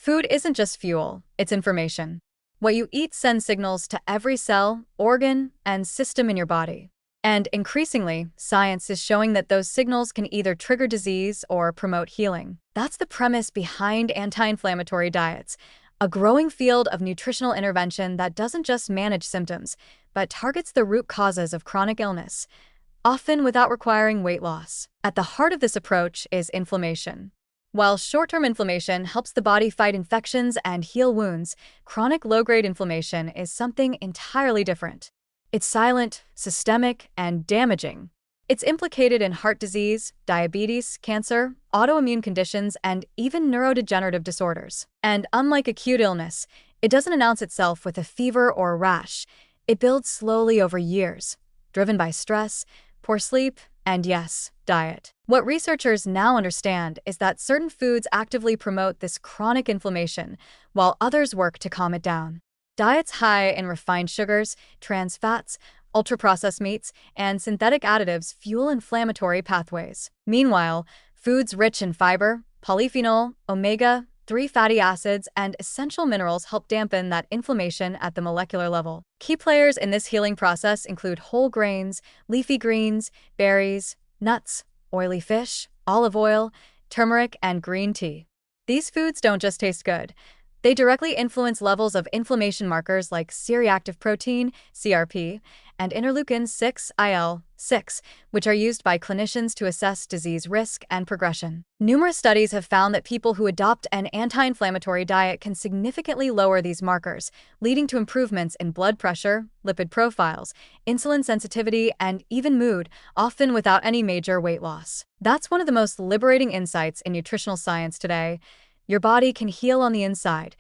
Food isn't just fuel, it's information. What you eat sends signals to every cell, organ, and system in your body. And increasingly, science is showing that those signals can either trigger disease or promote healing. That's the premise behind anti-inflammatory diets, a growing field of nutritional intervention that doesn't just manage symptoms, but targets the root causes of chronic illness, often without requiring weight loss. At the heart of this approach is inflammation. While short-term inflammation helps the body fight infections and heal wounds, chronic low-grade inflammation is something entirely different. It's silent, systemic, and damaging. It's implicated in heart disease, diabetes, cancer, autoimmune conditions, and even neurodegenerative disorders. And unlike acute illness, it doesn't announce itself with a fever or a rash. It builds slowly over years, driven by stress, poor sleep, and yes, diet. What researchers now understand is that certain foods actively promote this chronic inflammation, while others work to calm it down. Diets high in refined sugars, trans fats, ultra-processed meats, and synthetic additives fuel inflammatory pathways. Meanwhile, foods rich in fiber, polyphenol, omega-3 fatty acids, and essential minerals help dampen that inflammation at the molecular level. Key players in this healing process include whole grains, leafy greens, berries, nuts, oily fish, olive oil, turmeric, and green tea. These foods don't just taste good. They directly influence levels of inflammation markers like C-reactive protein, CRP, and interleukin-6 IL-6, which are used by clinicians to assess disease risk and progression. Numerous studies have found that people who adopt an anti-inflammatory diet can significantly lower these markers, leading to improvements in blood pressure, lipid profiles, insulin sensitivity, and even mood, often without any major weight loss. That's one of the most liberating insights in nutritional science today. Your body can heal on the inside,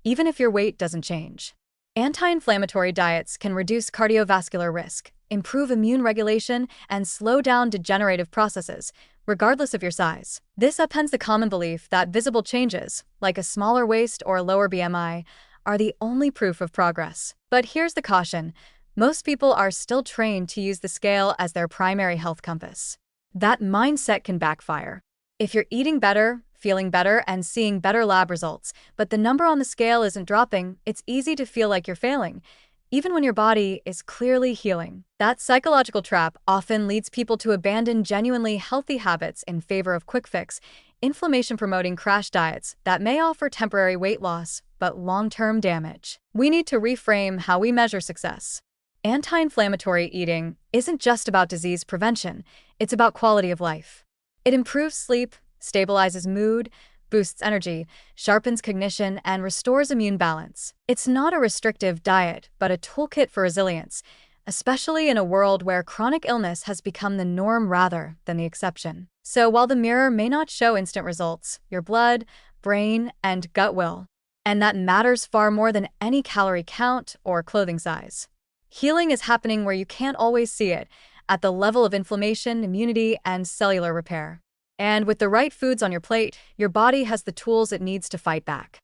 even if your weight doesn't change. Anti-inflammatory diets can reduce cardiovascular risk, improve immune regulation, and slow down degenerative processes, regardless of your size. This upends the common belief that visible changes, like a smaller waist or a lower BMI, are the only proof of progress. But here's the caution: most people are still trained to use the scale as their primary health compass. That mindset can backfire. If you're eating better, feeling better, and seeing better lab results, but the number on the scale isn't dropping, it's easy to feel like you're failing, even when your body is clearly healing. That psychological trap often leads people to abandon genuinely healthy habits in favor of quick-fix, inflammation-promoting crash diets that may offer temporary weight loss, but long-term damage. We need to reframe how we measure success. Anti-inflammatory eating isn't just about disease prevention, it's about quality of life. It improves sleep, stabilizes mood, boosts energy, sharpens cognition, and restores immune balance. It's not a restrictive diet, but a toolkit for resilience, especially in a world where chronic illness has become the norm rather than the exception. So while the mirror may not show instant results, your blood, brain, and gut will. And that matters far more than any calorie count or clothing size. Healing is happening where you can't always see it, at the level of inflammation, immunity, and cellular repair. And with the right foods on your plate, your body has the tools it needs to fight back.